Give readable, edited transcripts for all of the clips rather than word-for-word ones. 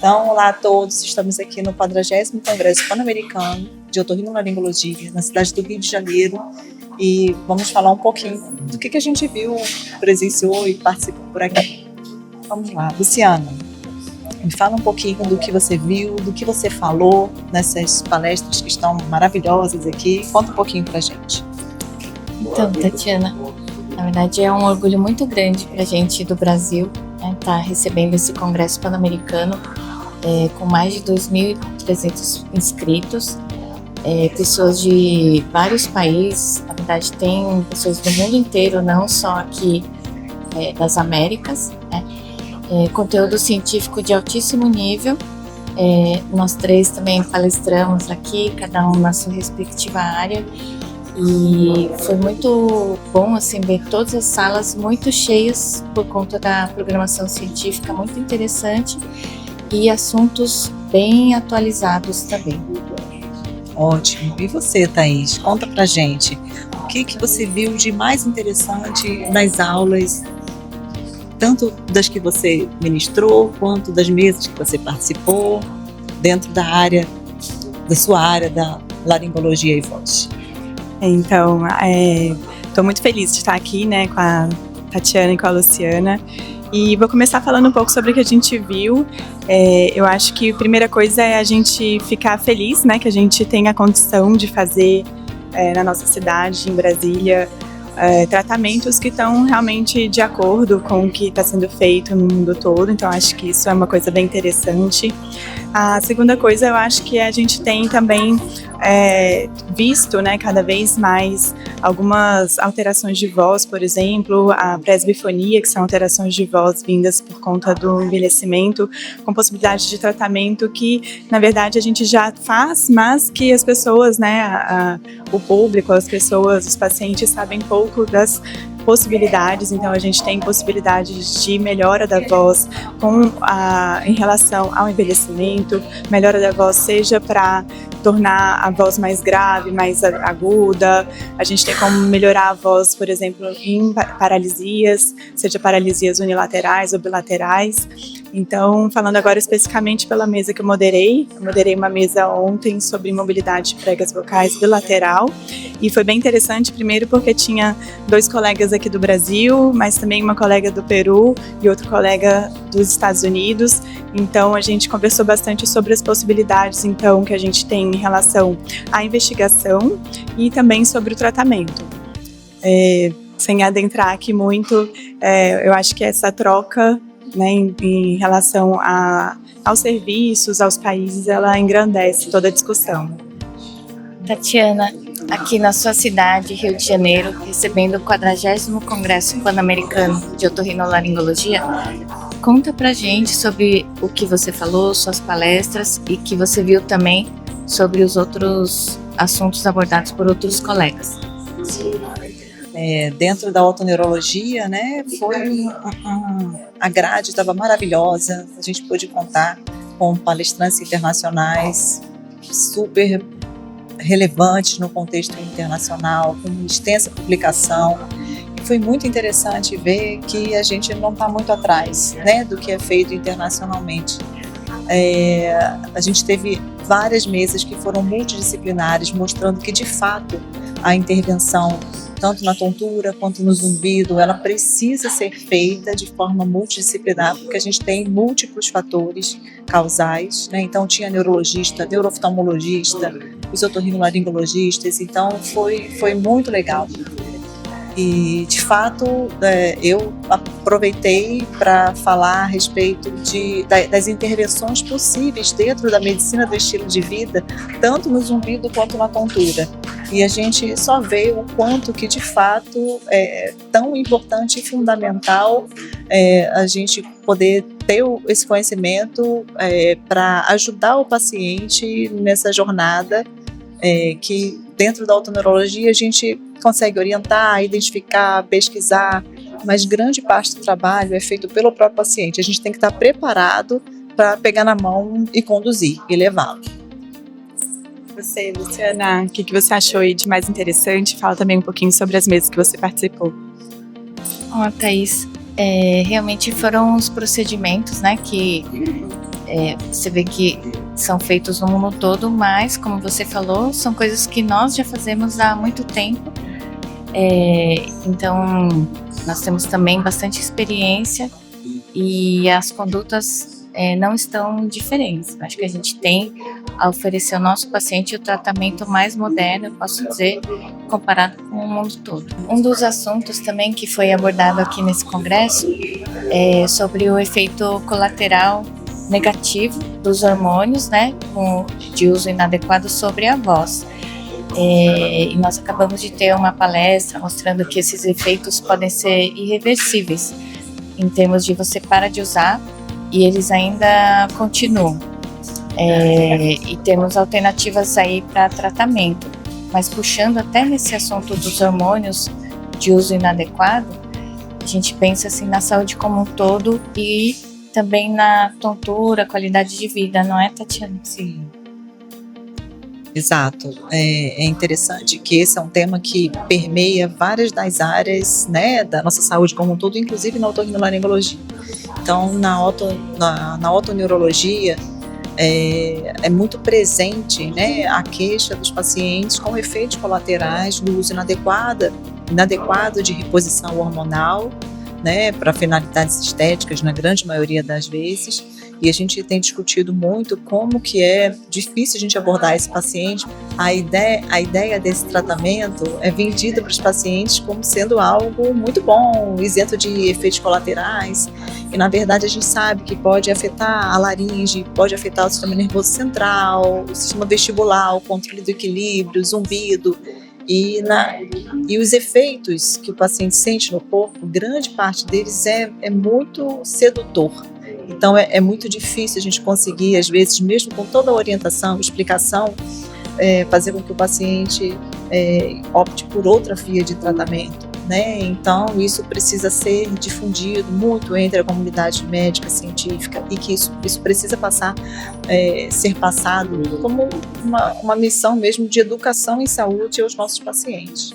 Então, olá a todos, estamos aqui no 40º Congresso Pan-Americano de Otorrinolaringologia, na cidade do Rio de Janeiro, e vamos falar um pouquinho do que a gente viu, presenciou e participou por aqui. Vamos lá, Luciana, me fala um pouquinho do que você viu, do que você falou nessas palestras que estão maravilhosas aqui. Conta um pouquinho pra gente. Então, Tatiana, na verdade é um orgulho muito grande pra gente do Brasil, né, tá recebendo esse Congresso Pan-Americano com mais de 2.300 inscritos, pessoas de vários países, na verdade tem pessoas do mundo inteiro, não só aqui das Américas, né? Conteúdo científico de altíssimo nível. Nós três também palestramos aqui, cada um na sua respectiva área, e foi muito bom assim ver todas as salas muito cheias por conta da programação científica muito interessante e assuntos bem atualizados também. Ótimo. E você, Thaís? Conta pra gente o que você viu de mais interessante nas aulas, tanto das que você ministrou, quanto das mesas que você participou, dentro da sua área da laringologia e voz. Então, estou muito feliz de estar aqui, né, com a Tatiana e com a Luciana, e vou começar falando um pouco sobre o que a gente viu. Eu acho que a primeira coisa é a gente ficar feliz, né, que a gente tem a condição de fazer na nossa cidade, em Brasília, tratamentos que estão realmente de acordo com o que está sendo feito no mundo todo, então acho que isso é uma coisa bem interessante. A segunda coisa, eu acho que a gente tem também visto, né, cada vez mais algumas alterações de voz, por exemplo, a presbifonia, que são alterações de voz vindas por conta do envelhecimento, com possibilidade de tratamento que, na verdade, a gente já faz, mas que as pessoas, né, o público, as pessoas, os pacientes sabem pouco das possibilidades. Então a gente tem possibilidades de melhora da voz em relação ao envelhecimento, melhora da voz seja para tornar a voz mais grave, mais aguda. A gente tem como melhorar a voz, por exemplo, em paralisias, seja paralisias unilaterais ou bilaterais. Então, falando agora especificamente pela mesa que eu moderei uma mesa ontem sobre mobilidade de pregas vocais bilateral, e foi bem interessante, primeiro porque tinha 2 colegas aqui do Brasil, mas também uma colega do Peru e outro colega dos Estados Unidos. Então a gente conversou bastante sobre as possibilidades então que a gente tem em relação à investigação e também sobre o tratamento. Sem adentrar aqui muito, eu acho que essa troca, né, em relação aos serviços, aos países, ela engrandece toda a discussão. Tatiana, aqui na sua cidade, Rio de Janeiro, recebendo o 40º Congresso Pan-Americano de Otorrinolaringologia, conta pra gente sobre o que você falou, suas palestras e que você viu também sobre os outros assuntos abordados por outros colegas. Dentro da otoneurologia, né, a grade estava maravilhosa, a gente pôde contar com palestrantes internacionais super relevantes no contexto internacional, com extensa publicação. Foi muito interessante ver que a gente não está muito atrás, né, do que é feito internacionalmente. A gente teve várias mesas que foram multidisciplinares, mostrando que, de fato, a intervenção, tanto na tontura quanto no zumbido, ela precisa ser feita de forma multidisciplinar, porque a gente tem múltiplos fatores causais, né? Então tinha neurologista, neurooftalmologista, os otorrinolaringologistas, então foi muito legal. E, de fato, eu aproveitei para falar a respeito das intervenções possíveis dentro da medicina do estilo de vida, tanto no zumbido quanto na tontura. E a gente só vê o quanto que, de fato, é tão importante e fundamental a gente poder ter esse conhecimento para ajudar o paciente nessa jornada que, dentro da otoneurologia, a gente consegue orientar, identificar, pesquisar, mas grande parte do trabalho é feito pelo próprio paciente. A gente tem que estar preparado para pegar na mão e conduzir e levá-lo. Você, Luciana, o que você achou aí de mais interessante? Fala também um pouquinho sobre as mesas que você participou. Thaís, realmente foram os procedimentos, né, que Você vê que são feitos no mundo todo, mas, como você falou, são coisas que nós já fazemos há muito tempo. Então, nós temos também bastante experiência e as condutas não estão diferentes. Acho que a gente tem a oferecer ao nosso paciente o tratamento mais moderno, eu posso dizer, comparado com o mundo todo. Um dos assuntos também que foi abordado aqui nesse congresso é sobre o efeito colateral negativo dos hormônios, né, de uso inadequado sobre a voz. E nós acabamos de ter uma palestra mostrando que esses efeitos podem ser irreversíveis, em termos de você para de usar e eles ainda continuam. E temos alternativas aí para tratamento. Mas puxando até nesse assunto dos hormônios de uso inadequado, a gente pensa assim na saúde como um todo e também na tontura, qualidade de vida, não é, Tatiana? Sim. Exato. É interessante que esse é um tema que permeia várias das áreas, né, da nossa saúde como um todo, inclusive na otorrinolaringologia. Então, na otoneurologia, é muito presente, né, a queixa dos pacientes com efeitos colaterais do uso inadequado de reposição hormonal, né, para finalidades estéticas, na grande maioria das vezes. E a gente tem discutido muito como que é difícil a gente abordar esse paciente. A ideia desse tratamento é vendida para os pacientes como sendo algo muito bom, isento de efeitos colaterais. E, na verdade, a gente sabe que pode afetar a laringe, pode afetar o sistema nervoso central, o sistema vestibular, o controle do equilíbrio, o zumbido. E os efeitos que o paciente sente no corpo, grande parte deles é muito sedutor. Então é muito difícil a gente conseguir, às vezes, mesmo com toda a orientação, explicação, fazer com que o paciente opte por outra via de tratamento, né? Então isso precisa ser difundido muito entre a comunidade médica, científica, e que isso precisa ser passado como uma missão mesmo de educação em saúde aos nossos pacientes.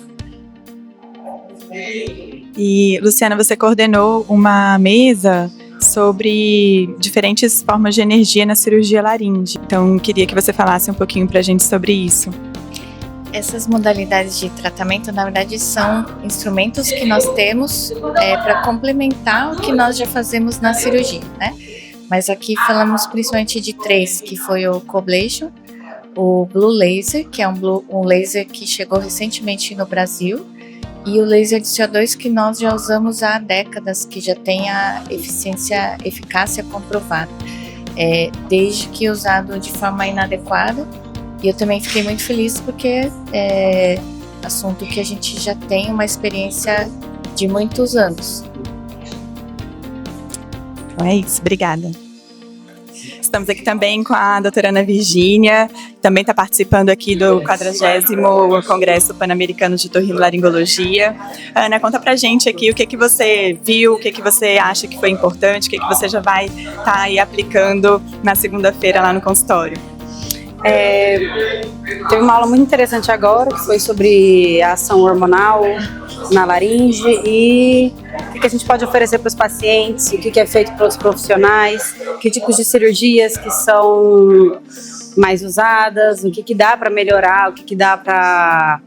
E, Luciana, você coordenou uma mesa sobre diferentes formas de energia na cirurgia laríngea. Então, queria que você falasse um pouquinho para a gente sobre isso. Essas modalidades de tratamento, na verdade, são instrumentos que nós temos para complementar o que nós já fazemos na cirurgia, né? Mas aqui falamos principalmente de 3, que foi o Coblation, o Blue Laser, que é um laser que chegou recentemente no Brasil, e o laser de CO2 que nós já usamos há décadas, que já tem a eficácia comprovada, desde que usado de forma inadequada. E eu também fiquei muito feliz porque é assunto que a gente já tem uma experiência de muitos anos. Então é isso, obrigada. Estamos aqui também com a doutora Ana Virgínia, também está participando aqui do 40º Congresso Pan-Americano de Otorrinolaringologia. Ana, conta pra gente aqui o que você viu, o que você acha que foi importante, o que você já vai estar aí aplicando na segunda-feira lá no consultório. Teve uma aula muito interessante agora, que foi sobre a ação hormonal na laringe e o que a gente pode oferecer para os pacientes, o que é feito para os profissionais, que tipos de cirurgias que são mais usadas, o que dá para melhorar, o que dá para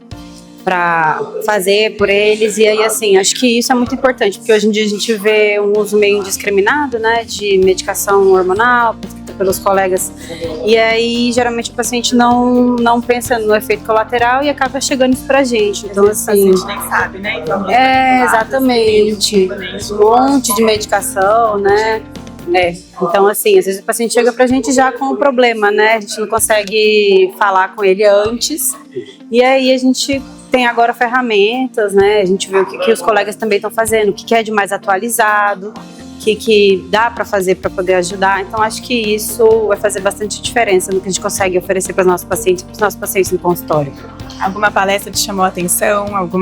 fazer por eles. E aí, assim, acho que isso é muito importante, porque hoje em dia a gente vê um uso meio indiscriminado, né, de medicação hormonal, prescrita pelos colegas, e aí geralmente o paciente não pensa no efeito colateral e acaba chegando isso pra gente. Então, assim, o paciente nem sabe, né? Então, exatamente, um monte de medicação, né? Então, assim, às vezes o paciente chega pra gente já com o problema, né? A gente não consegue falar com ele antes, e aí a gente tem agora ferramentas, né? A gente vê o que os colegas também estão fazendo, o que é de mais atualizado, o que dá para fazer para poder ajudar. Então, acho que isso vai fazer bastante diferença no que a gente consegue oferecer para os nossos pacientes no consultório. Alguma palestra te chamou a atenção? Algum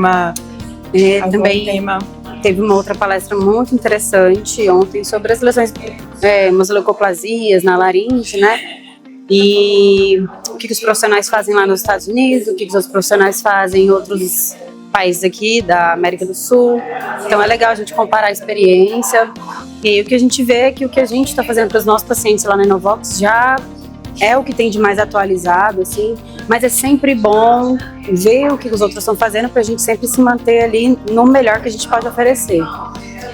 também tema? Teve uma outra palestra muito interessante ontem sobre as lesões, umas leucoplasias na laringe, né? E o que os profissionais fazem lá nos Estados Unidos, o que os outros profissionais fazem em outros países aqui da América do Sul. Então é legal a gente comparar a experiência. E aí o que a gente vê é que o que a gente está fazendo para os nossos pacientes lá na Inovox já é o que tem de mais atualizado, assim, mas é sempre bom ver o que os outros estão fazendo para a gente sempre se manter ali no melhor que a gente pode oferecer.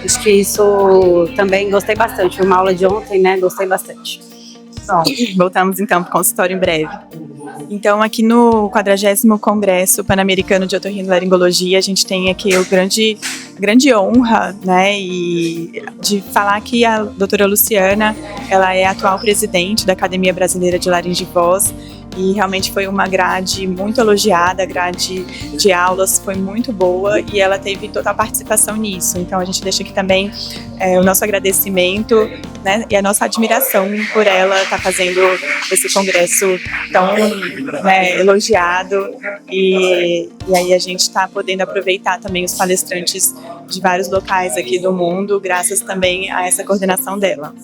Acho que isso também gostei bastante. Foi uma aula de ontem, né? Gostei bastante. Bom, voltamos então para o consultório em breve. Então, aqui no 40º Congresso Pan-Americano de Otorrinolaringologia, a gente tem aqui a grande honra, né, de falar que a doutora Luciana, ela é a atual presidente da Academia Brasileira de Laringe e Voz, e realmente foi uma grade muito elogiada, a grade de aulas foi muito boa e ela teve total participação nisso. Então a gente deixa aqui também o nosso agradecimento, né, e a nossa admiração por ela estar fazendo esse congresso tão, né, elogiado e aí a gente está podendo aproveitar também os palestrantes de vários locais aqui do mundo, graças também a essa coordenação dela.